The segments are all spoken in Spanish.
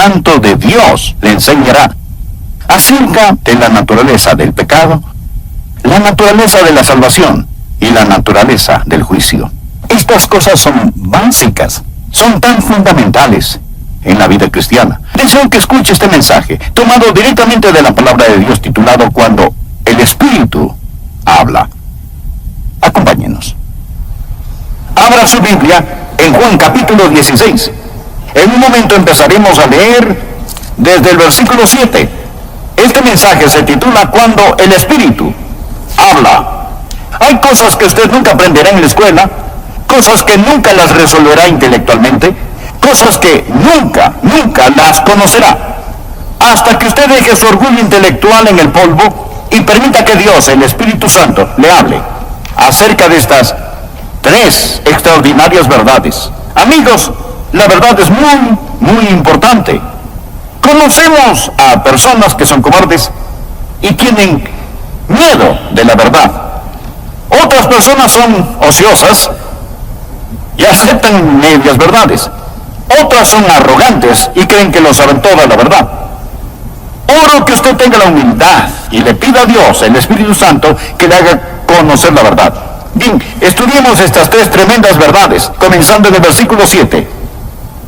Santo de Dios le enseñará acerca de la naturaleza del pecado, la naturaleza de la salvación y la naturaleza del juicio. Estas cosas son básicas, son tan fundamentales en la vida cristiana. Deseo que escuche este mensaje, tomado directamente de la palabra de Dios, titulado Cuando el Espíritu habla. Acompáñenos. Abra su Biblia en Juan capítulo 16. En un momento empezaremos a leer desde el versículo 7. Este mensaje se titula Cuando el Espíritu habla. Hay cosas que usted nunca aprenderá en la escuela, cosas que nunca las resolverá intelectualmente, cosas que nunca las conocerá, hasta que usted deje su orgullo intelectual en el polvo y permita que Dios, el Espíritu Santo, le hable acerca de estas tres extraordinarias verdades. Amigos, la verdad es muy importante. Conocemos a personas que son cobardes y tienen miedo de la verdad. Otras personas son ociosas y aceptan medias verdades. Otras son arrogantes y creen que lo saben toda la verdad. Oro que usted tenga la humildad y le pida a Dios, el Espíritu Santo, que le haga conocer la verdad. Bien, estudiemos estas tres tremendas verdades, comenzando en el versículo 7.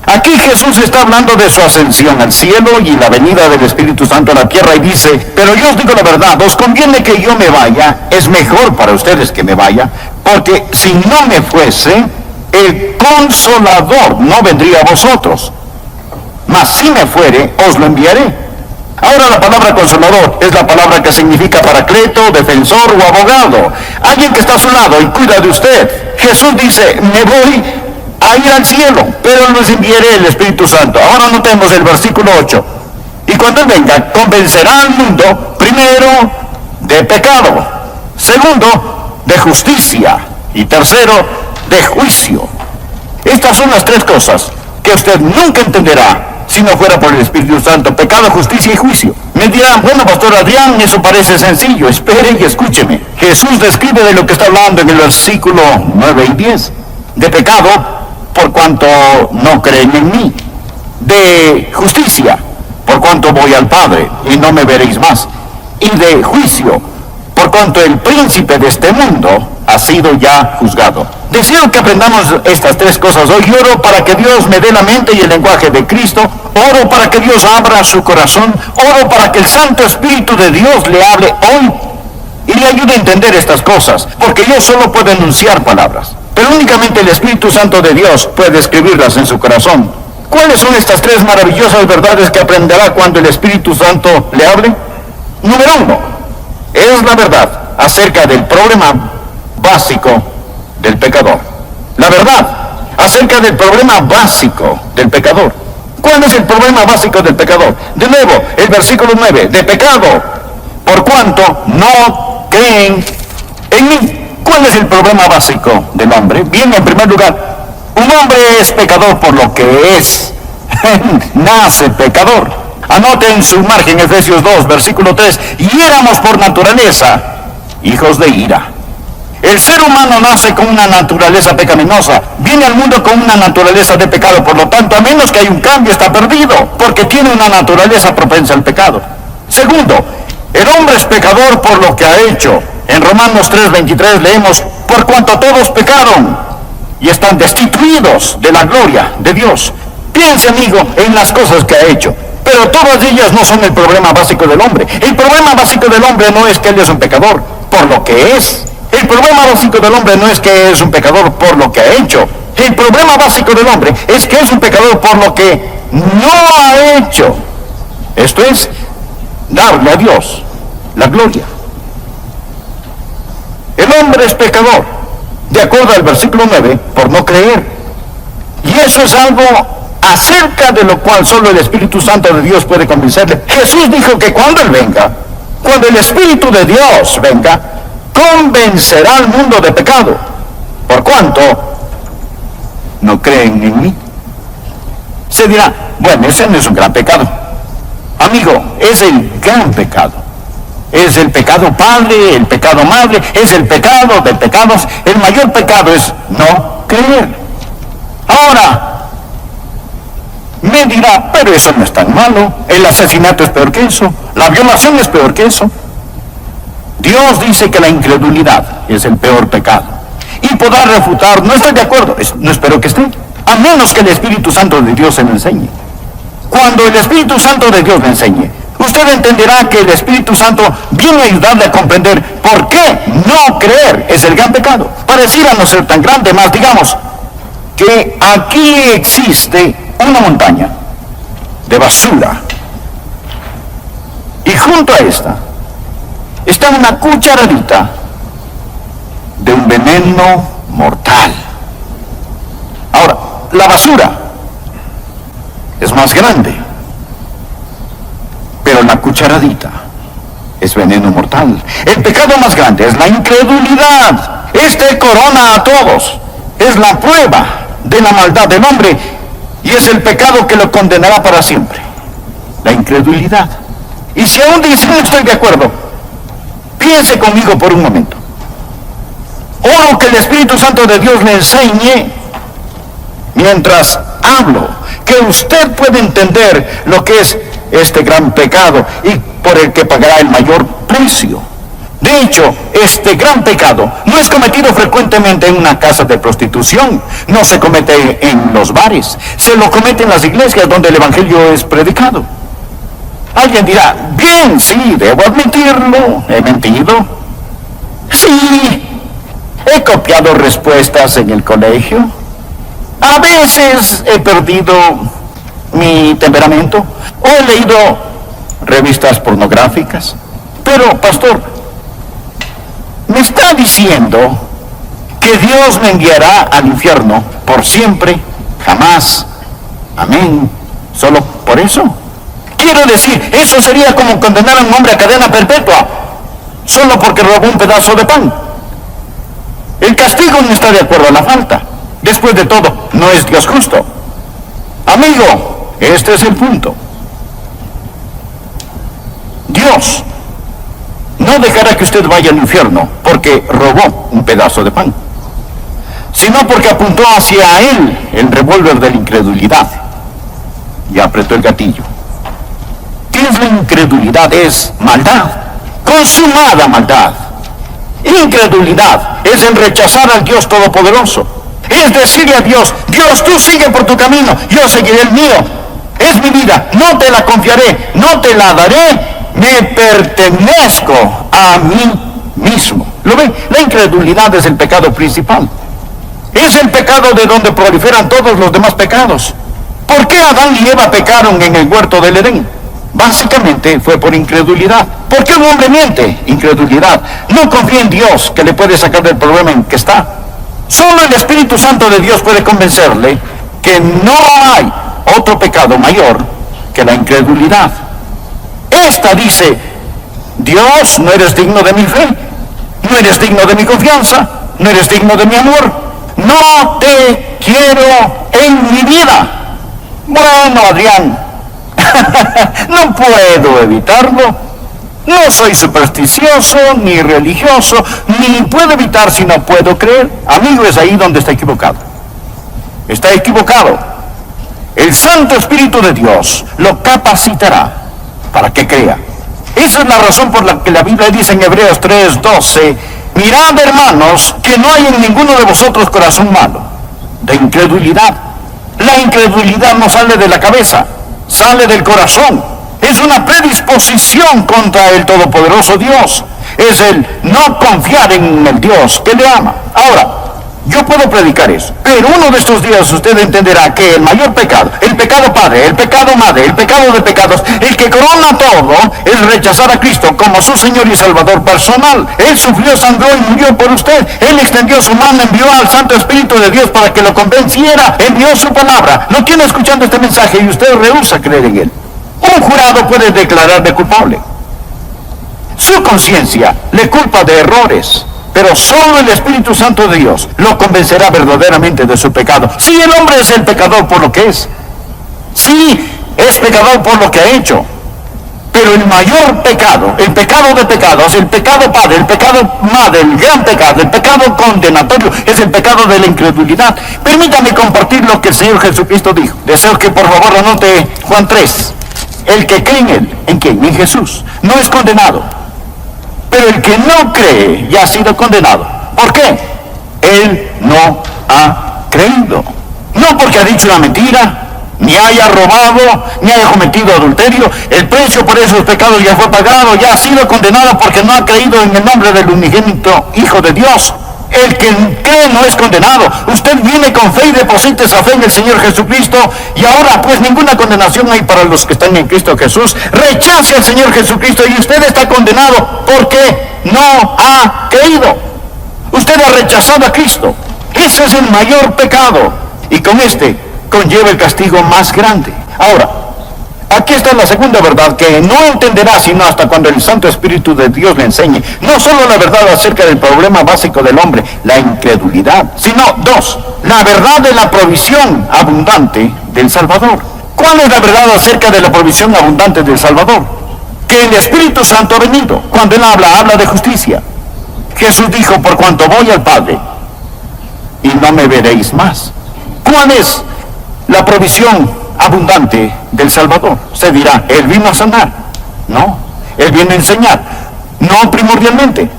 Aquí Jesús está hablando de su ascensión al cielo y la venida del Espíritu Santo a la tierra y dice: pero yo os digo la verdad, os conviene que yo me vaya, es mejor para ustedes que me vaya, porque si no me fuese, el Consolador no vendría a vosotros, mas si me fuere, os lo enviaré. Ahora la palabra Consolador es la palabra que significa paracleto, defensor o abogado, alguien que está a su lado y cuida de usted. Jesús dice: me voy a ir al cielo, pero les enviaré el Espíritu Santo. Ahora notemos el versículo 8. Y cuando Él venga, convencerá al mundo, primero, de pecado, segundo, de justicia, y tercero, de juicio. Estas son las tres cosas que usted nunca entenderá si no fuera por el Espíritu Santo: pecado, justicia y juicio. Me dirán: bueno, Pastor Adrián, eso parece sencillo. Espere y escúcheme. Jesús describe de lo que está hablando en el versículo 9 y 10. De pecado, por cuanto no creen en mí. De justicia, por cuanto voy al Padre y no me veréis más. Y de juicio, por cuanto el príncipe de este mundo ha sido ya juzgado. Deseo que aprendamos estas tres cosas hoy. Oro para que Dios me dé la mente y el lenguaje de Cristo. Oro para que Dios abra su corazón. Oro para que el Santo Espíritu de Dios le hable hoy y le ayude a entender estas cosas, porque yo solo puedo enunciar palabras, pero únicamente el Espíritu Santo de Dios puede escribirlas en su corazón. ¿Cuáles son estas tres maravillosas verdades que aprenderá cuando el Espíritu Santo le hable? Número 1, es la verdad acerca del problema básico del pecador. La verdad acerca del problema básico del pecador. ¿Cuál es el problema básico del pecador? De nuevo, el versículo 9, de pecado, por cuanto no creen en mí. ¿Cuál es el problema básico del hombre? Bien, en primer lugar, un hombre es pecador por lo que es. Nace pecador. Anote en su margen Efesios 2, versículo 3, y éramos por naturaleza hijos de ira. El ser humano nace con una naturaleza pecaminosa, viene al mundo con una naturaleza de pecado, por lo tanto, a menos que haya un cambio, está perdido, porque tiene una naturaleza propensa al pecado. Segundo, el hombre es pecador por lo que ha hecho. En Romanos 3:23 leemos: por cuanto todos pecaron y están destituidos de la gloria de Dios. Piense, amigo, en las cosas que ha hecho, pero todas ellas no son el problema básico del hombre. El problema básico del hombre no es que él es un pecador por lo que es. El problema básico del hombre no es que es un pecador por lo que ha hecho. El problema básico del hombre es que es un pecador por lo que no ha hecho. Esto es, darle a Dios la gloria. El hombre es pecador, de acuerdo al versículo 9, por no creer. Y eso es algo acerca de lo cual solo el Espíritu Santo de Dios puede convencerle. Jesús dijo que cuando Él venga, cuando el Espíritu de Dios venga, convencerá al mundo de pecado, por cuanto no creen en mí. Se dirá: bueno, ese no es un gran pecado. Amigo, es el gran pecado. Es el pecado padre, el pecado madre, es el pecado de pecados. El mayor pecado es no creer. Ahora, Me dirá, pero eso no es tan malo. El asesinato es peor que eso. La violación es peor que eso. Dios dice que la incredulidad es el peor pecado. Y podrá refutar, no estoy de acuerdo, no espero que esté, a menos que el Espíritu Santo de Dios se me enseñe. Cuando el Espíritu Santo de Dios me enseñe, usted entenderá que el Espíritu Santo viene a ayudarle a comprender por qué no creer es el gran pecado. Pareciera no ser tan grande, más digamos que aquí existe una montaña de basura. Y junto a esta está una cucharadita de un veneno mortal. Ahora, la basura es más grande, pero la cucharadita es veneno mortal. El pecado más grande es la incredulidad. Este corona a todos. Es la prueba de la maldad del hombre y es el pecado que lo condenará para siempre. La incredulidad. Y si aún dice no estoy de acuerdo, piense conmigo por un momento. Oro que el Espíritu Santo de Dios le enseñe mientras hablo, que usted puede entender lo que es este gran pecado y por el que pagará el mayor precio. De hecho, este gran pecado no es cometido frecuentemente en una casa de prostitución, no se comete en los bares, se lo comete en las iglesias donde el Evangelio es predicado. Alguien dirá, bien, sí, debo admitirlo, he mentido. Sí, he copiado respuestas en el colegio. A veces he perdido mi temperamento o he leído revistas pornográficas. Pero, pastor, ¿me está diciendo que Dios me enviará al infierno por siempre, jamás? Amén. ¿Solo por eso? Quiero decir, eso sería como condenar a un hombre a cadena perpetua, solo porque robó un pedazo de pan. El castigo no está de acuerdo a la falta. Después de todo, no es Dios justo. Amigo, este es el punto. Dios no dejará que usted vaya al infierno porque robó un pedazo de pan, sino porque apuntó hacia él el revólver de la incredulidad y apretó el gatillo. ¿Qué es la incredulidad? Es maldad, consumada maldad. Incredulidad es el rechazar al Dios Todopoderoso. Es decirle a Dios, Dios, tú sigue por tu camino, yo seguiré el mío. Es mi vida, no te la confiaré, no te la daré, me pertenezco a mí mismo. ¿Lo ven? La incredulidad es el pecado principal. Es el pecado de donde proliferan todos los demás pecados. ¿Por qué Adán y Eva pecaron en el huerto del Edén? Básicamente fue por incredulidad. ¿Por qué un hombre miente? Incredulidad. No confía en Dios que le puede sacar del problema en que está. Solo el Espíritu Santo de Dios puede convencerle que no hay otro pecado mayor que la incredulidad. Esta dice, Dios, no eres digno de mi fe, no eres digno de mi confianza, no eres digno de mi amor, no te quiero en mi vida. Bueno, Adrián, no puedo evitarlo. No soy supersticioso, ni religioso, ni puedo evitar si no puedo creer. Amigo, es ahí donde está equivocado. Está equivocado. El Santo Espíritu de Dios lo capacitará para que crea. Esa es la razón por la que la Biblia dice en Hebreos 3:12, mirad, hermanos, que no hay en ninguno de vosotros corazón malo, de incredulidad. La incredulidad no sale de la cabeza, sale del corazón. Es una predisposición contra el Todopoderoso Dios. Es el no confiar en el Dios que le ama. Ahora, yo puedo predicar eso, pero uno de estos días usted entenderá que el mayor pecado, el pecado padre, el pecado madre, el pecado de pecados, el que corona todo, es rechazar a Cristo como su Señor y Salvador personal. Él sufrió, sangró y murió por usted. Él extendió su mano, envió al Santo Espíritu de Dios para que lo convenciera, envió su palabra. Lo tiene escuchando este mensaje y usted rehúsa creer en él. Un jurado puede declararle culpable. Su conciencia le culpa de errores, pero solo el Espíritu Santo de Dios lo convencerá verdaderamente de su pecado. Sí, el hombre es el pecador por lo que es. Sí, es pecador por lo que ha hecho. Pero el mayor pecado, el pecado de pecados, el pecado padre, el pecado madre, el gran pecado, el pecado condenatorio, es el pecado de la incredulidad. Permítame compartir lo que el Señor Jesucristo dijo. Deseo que por favor anote Juan 3. El que cree en Él, ¿en quién? En Jesús, no es condenado. Pero el que no cree ya ha sido condenado. ¿Por qué? Él no ha creído. No porque ha dicho una mentira, ni haya robado, ni haya cometido adulterio. El precio por esos pecados ya fue pagado, ya ha sido condenado porque no ha creído en el nombre del unigénito Hijo de Dios. El que cree no es condenado. Usted viene con fe y deposita esa fe en el Señor Jesucristo, y ahora pues ninguna condenación hay para los que están en Cristo Jesús. Rechace al Señor Jesucristo y usted está condenado porque no ha creído. Usted ha rechazado a Cristo. Ese es el mayor pecado, y con este conlleva el castigo más grande. Ahora, aquí está la segunda verdad que no entenderá sino hasta cuando el Santo Espíritu de Dios le enseñe. No solo la verdad acerca del problema básico del hombre, la incredulidad, sino dos, la verdad de la provisión abundante del Salvador. ¿Cuál es la verdad acerca de la provisión abundante del Salvador? Que el Espíritu Santo ha venido. Cuando Él habla de justicia. Jesús dijo: por cuanto voy al Padre y no me veréis más. ¿Cuál es la provisión abundante del Salvador? Se dirá, Él vino a sanar. No, Él viene a enseñar. No primordialmente.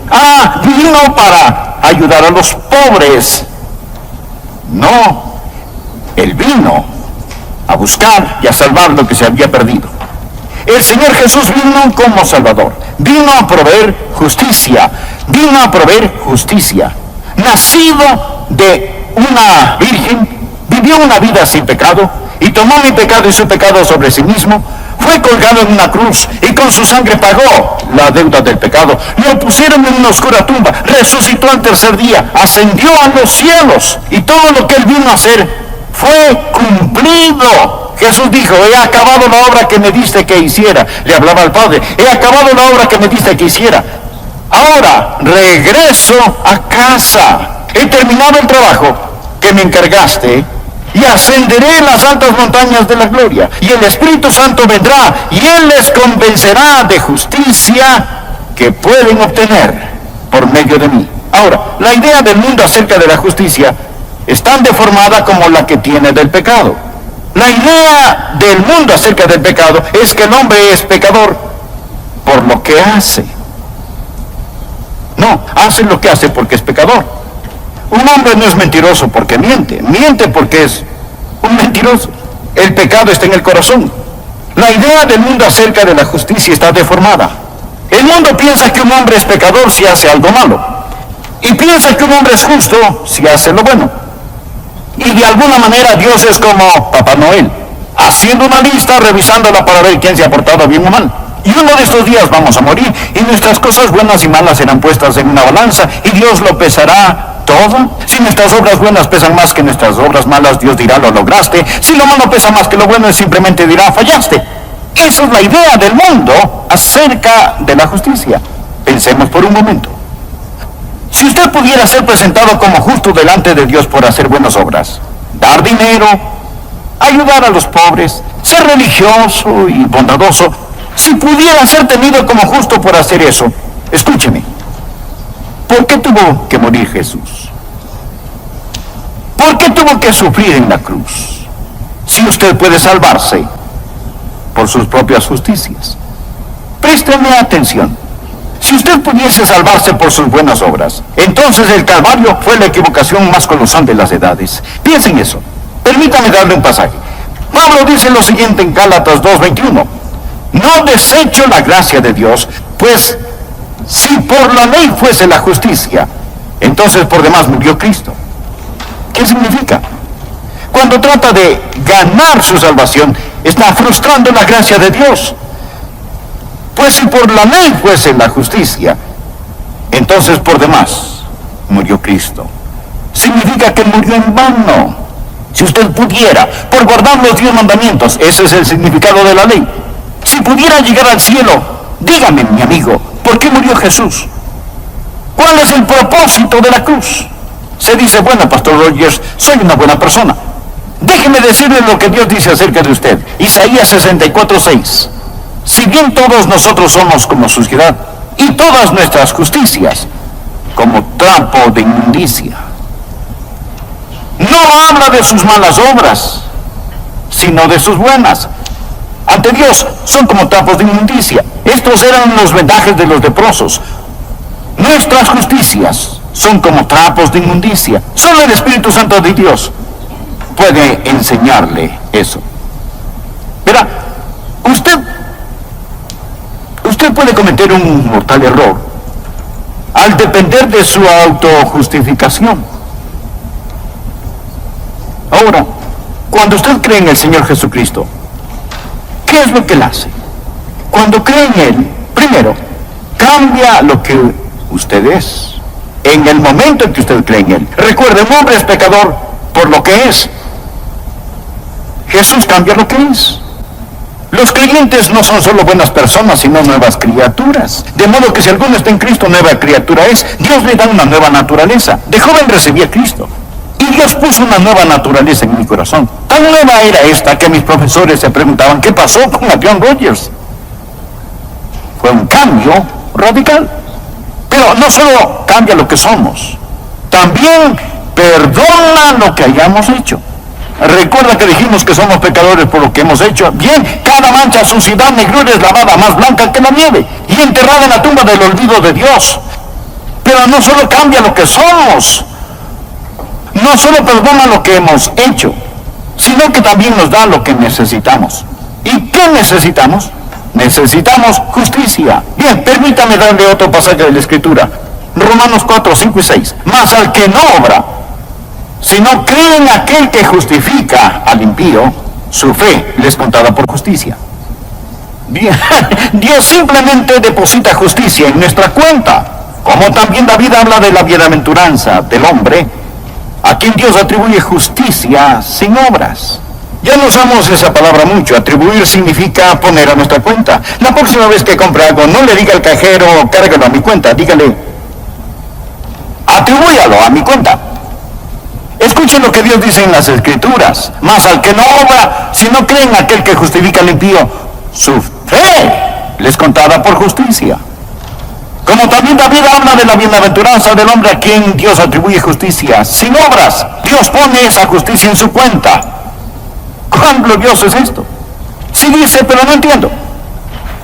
Vino para ayudar a los pobres. No, Él vino a buscar y a salvar lo que se había perdido. El Señor Jesús vino como Salvador. Vino a proveer justicia. Vino a proveer justicia. Nacido de una virgen, vivió una vida sin pecado y tomó mi pecado y su pecado sobre sí mismo. Fue colgado en una cruz y con su sangre pagó la deuda del pecado. Lo pusieron en una oscura tumba. Resucitó al tercer día. Ascendió a los cielos. Y todo lo que Él vino a hacer fue cumplido. Jesús dijo: he acabado la obra que me diste que hiciera. Le hablaba al Padre: he acabado la obra que me diste que hiciera. Ahora regreso a casa. He terminado el trabajo que me encargaste y ascenderé en las altas montañas de la gloria. Y el Espíritu Santo vendrá y Él les convencerá de justicia que pueden obtener por medio de mí. Ahora, la idea del mundo acerca de la justicia es tan deformada como la que tiene del pecado. La idea del mundo acerca del pecado es que el hombre es pecador por lo que hace. No, hace lo que hace porque es pecador. Un hombre no es mentiroso porque miente. Miente porque es un mentiroso. El pecado está en el corazón. La idea del mundo acerca de la justicia está deformada. El mundo piensa que un hombre es pecador si hace algo malo. Y piensa que un hombre es justo si hace lo bueno. Y de alguna manera Dios es como Papá Noel, haciendo una lista, revisándola para ver quién se ha portado bien o mal. Y uno de estos días vamos a morir, y nuestras cosas buenas y malas serán puestas en una balanza, y Dios lo pesará todo. Si nuestras obras buenas pesan más que nuestras obras malas, Dios dirá: lo lograste. Si lo malo pesa más que lo bueno, Él simplemente dirá: fallaste. Esa es la idea del mundo acerca de la justicia. Pensemos por un momento. Si usted pudiera ser presentado como justo delante de Dios por hacer buenas obras, dar dinero, ayudar a los pobres, ser religioso y bondadoso, si pudiera ser tenido como justo por hacer eso, escúcheme, ¿por qué tuvo que morir Jesús? ¿Por qué tuvo que sufrir en la cruz? Si usted puede salvarse por sus propias justicias. Présteme atención. Si usted pudiese salvarse por sus buenas obras, entonces el Calvario fue la equivocación más colosal de las edades. Piensen eso. Permítame darle un pasaje. Pablo dice lo siguiente en Gálatas 2:21. No desecho la gracia de Dios, pues si por la ley fuese la justicia, entonces por demás murió Cristo. ¿Qué significa? Cuando trata de ganar su salvación, está frustrando la gracia de Dios. Pues si por la ley fuese la justicia, entonces por demás murió Cristo. Significa que murió en vano. Si usted pudiera, por guardar los 10 mandamientos, ese es el significado de la ley. Si pudiera llegar al cielo, dígame, mi amigo, ¿por qué murió Jesús? ¿Cuál es el propósito de la cruz? Se dice: bueno, Pastor Rogers, soy una buena persona. Déjeme decirle lo que Dios dice acerca de usted. Isaías 64:6. Si bien todos nosotros somos como suciedad, y todas nuestras justicias como trapo de inmundicia. No habla de sus malas obras, sino de sus buenas. Ante Dios son como trapos de inmundicia. Estos eran los vendajes de los leprosos. Nuestras justicias son como trapos de inmundicia. Solo el Espíritu Santo de Dios puede enseñarle eso. Verá, usted puede cometer un mortal error al depender de su autojustificación. Ahora, cuando usted cree en el Señor Jesucristo, ¿qué es lo que Él hace? Cuando cree en Él, primero, cambia lo que usted es. En el momento en que usted cree en Él. Recuerde, un hombre es pecador por lo que es. Jesús cambia lo que es. Los creyentes no son solo buenas personas, sino nuevas criaturas. De modo que si alguno está en Cristo, nueva criatura es. Dios le da una nueva naturaleza. De joven recibí a Cristo. Y Dios puso una nueva naturaleza en mi corazón. Tan nueva era esta que mis profesores se preguntaban, ¿qué pasó con John Rogers? Fue un cambio radical. Pero no solo cambia lo que somos, también perdona lo que hayamos hecho. Recuerda que dijimos que somos pecadores por lo que hemos hecho. Bien, cada mancha, suciedad, negrura es lavada más blanca que la nieve y enterrada en la tumba del olvido de Dios. Pero no solo cambia lo que somos, no solo perdona lo que hemos hecho, sino que también nos da lo que necesitamos. ¿Y qué necesitamos? Necesitamos justicia. Bien, permítame darle otro pasaje de la Escritura. Romanos 4, 5 y 6. Mas al que no obra, sino cree en aquel que justifica al impío, su fe le es contada por justicia. Bien, Dios simplemente deposita justicia en nuestra cuenta. Como también David habla de la bienaventuranza del hombre, a quien Dios atribuye justicia sin obras. Ya no usamos esa palabra mucho. Atribuir significa poner a nuestra cuenta. La próxima vez que compre algo, no le diga al cajero, cárgalo a mi cuenta. Dígale, atribúyalo a mi cuenta. Escuchen lo que Dios dice en las Escrituras. Mas al que no obra, si no cree en aquel que justifica al impío, su fe les contada por justicia. Como también David habla de la bienaventuranza del hombre a quien Dios atribuye justicia sin obras. Dios pone esa justicia en su cuenta. ¿Cuán glorioso es esto? Sí dice, pero no entiendo.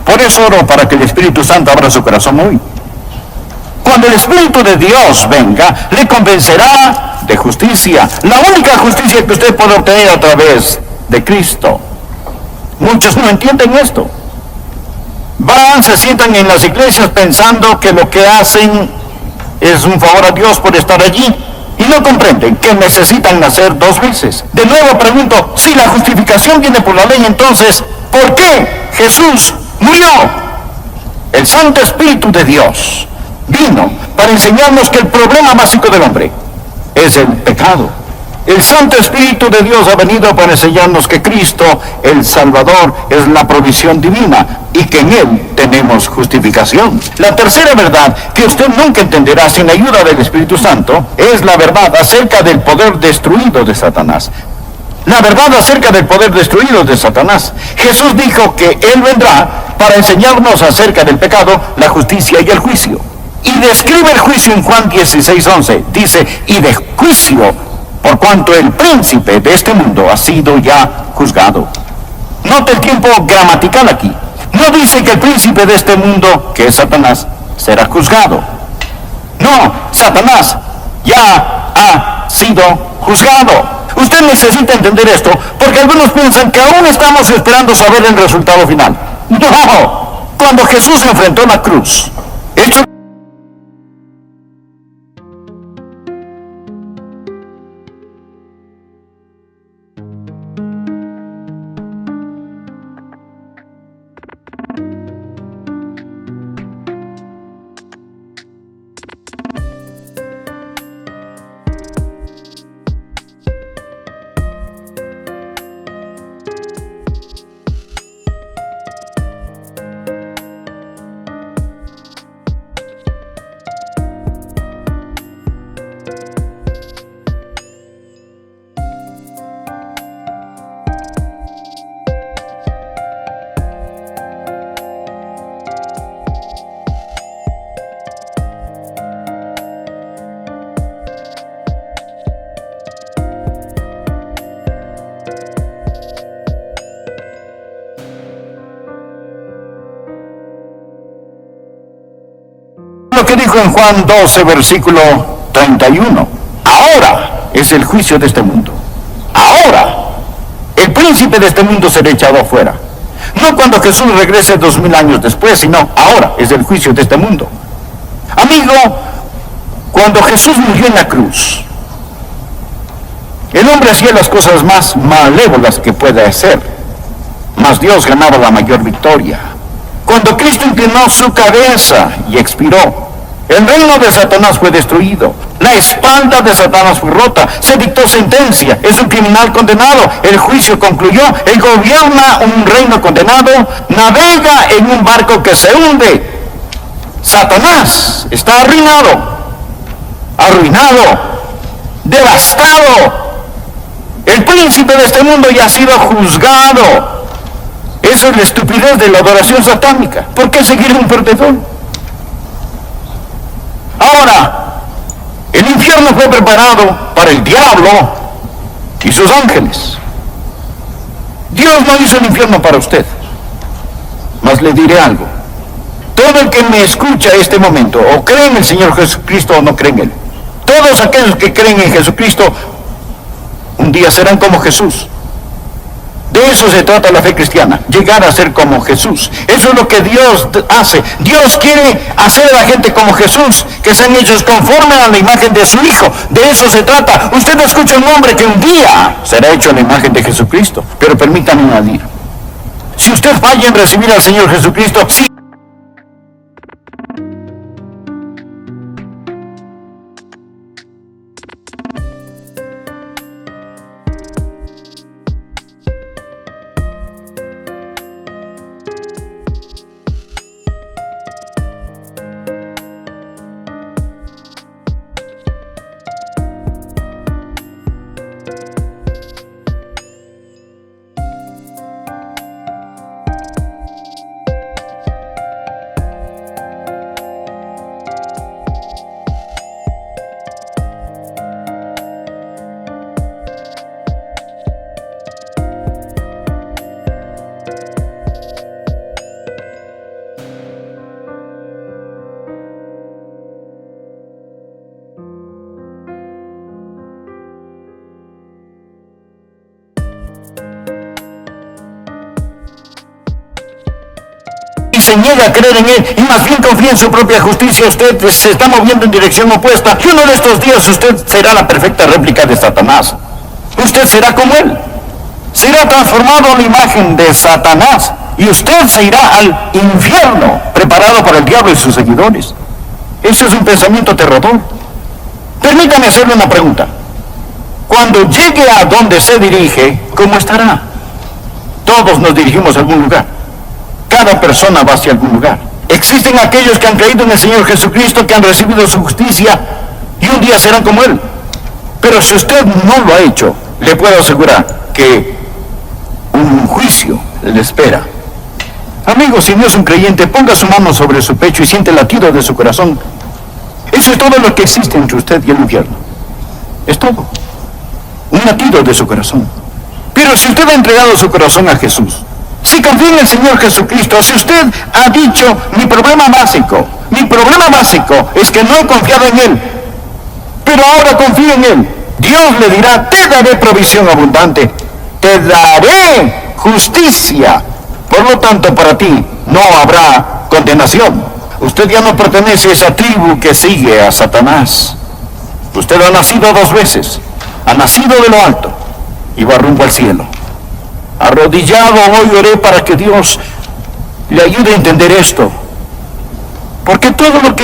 Por eso oro para que el Espíritu Santo abra su corazón hoy. Cuando el Espíritu de Dios venga, le convencerá de justicia. La única justicia que usted puede obtener a través de Cristo. Muchos no entienden esto. Van, se sientan en las iglesias pensando que lo que hacen es un favor a Dios por estar allí. Y no comprenden que necesitan nacer dos veces. De nuevo pregunto, si la justificación viene por la ley, entonces, ¿por qué Jesús murió? El Santo Espíritu de Dios vino para enseñarnos que el problema básico del hombre es el pecado. El Santo Espíritu de Dios ha venido para enseñarnos que Cristo, el Salvador, es la provisión divina y que en Él tenemos justificación. La tercera verdad que usted nunca entenderá sin ayuda del Espíritu Santo es la verdad acerca del poder destruido de Satanás. La verdad acerca del poder destruido de Satanás. Jesús dijo que Él vendrá para enseñarnos acerca del pecado, la justicia y el juicio. Y describe el juicio en Juan 16:11. Dice, y de juicio por cuanto el príncipe de este mundo ha sido ya juzgado. Note el tiempo gramatical aquí. No dice que el príncipe de este mundo, que es Satanás, será juzgado. No, Satanás ya ha sido juzgado. Usted necesita entender esto, porque algunos piensan que aún estamos esperando saber el resultado final. No, cuando Jesús enfrentó la cruz, Hechos dijo en Juan 12, versículo 31, ahora es el juicio de este mundo. Ahora, el príncipe de este mundo será echado afuera. No cuando Jesús regrese 2000 años después, sino ahora es el juicio de este mundo. Amigo, cuando Jesús murió en la cruz, el hombre hacía las cosas más malévolas que puede hacer, mas Dios ganaba la mayor victoria. Cuando Cristo inclinó su cabeza y expiró, el reino de Satanás fue destruido. La espalda de Satanás fue rota. Se dictó sentencia. Es un criminal condenado. El juicio concluyó. Él gobierna un reino condenado. Navega en un barco que se hunde. Satanás está arruinado. Arruinado. Devastado. El príncipe de este mundo ya ha sido juzgado. Eso es la estupidez de la adoración satánica. ¿Por qué seguir un perdedor? Ahora, el infierno fue preparado para el diablo y sus ángeles. Dios no hizo el infierno para usted. Mas le diré algo. Todo el que me escucha en este momento, o cree en el Señor Jesucristo o no cree en Él, todos aquellos que creen en Jesucristo, un día serán como Jesús. De eso se trata la fe cristiana, llegar a ser como Jesús. Eso es lo que Dios hace. Dios quiere hacer a la gente como Jesús, que sean hechos conforme a la imagen de su Hijo. De eso se trata. Usted escucha un hombre que un día será hecho en la imagen de Jesucristo. Pero permítame añadir, si usted falla en recibir al Señor Jesucristo, sí. Se niega a creer en Él y más bien confía en su propia justicia, usted se está moviendo en dirección opuesta. Y uno de estos días usted será la perfecta réplica de Satanás. Usted será como Él. Será transformado a la imagen de Satanás y usted se irá al infierno preparado para el diablo y sus seguidores. Eso es un pensamiento aterrador. Permítame hacerle una pregunta. Cuando llegue a donde se dirige, ¿cómo estará? Todos nos dirigimos a algún lugar. Cada persona va hacia algún lugar. Existen aquellos que han creído en el Señor Jesucristo, que han recibido su justicia y un día serán como Él. Pero si usted no lo ha hecho, le puedo asegurar que un juicio le espera. Amigo, si no es un creyente, ponga su mano sobre su pecho y siente el latido de su corazón. Eso es todo lo que existe entre usted y el infierno. Es todo. Un latido de su corazón. Pero si usted ha entregado su corazón a Jesús, si confía en el Señor Jesucristo, si usted ha dicho, mi problema básico es que no he confiado en Él, pero ahora confío en Él, Dios le dirá, te daré provisión abundante, te daré justicia. Por lo tanto, para ti no habrá condenación. Usted ya no pertenece a esa tribu que sigue a Satanás. Usted ha nacido 2 veces, ha nacido de lo alto y va rumbo al cielo. Arrodillado hoy oré para que Dios le ayude a entender esto, porque todo lo que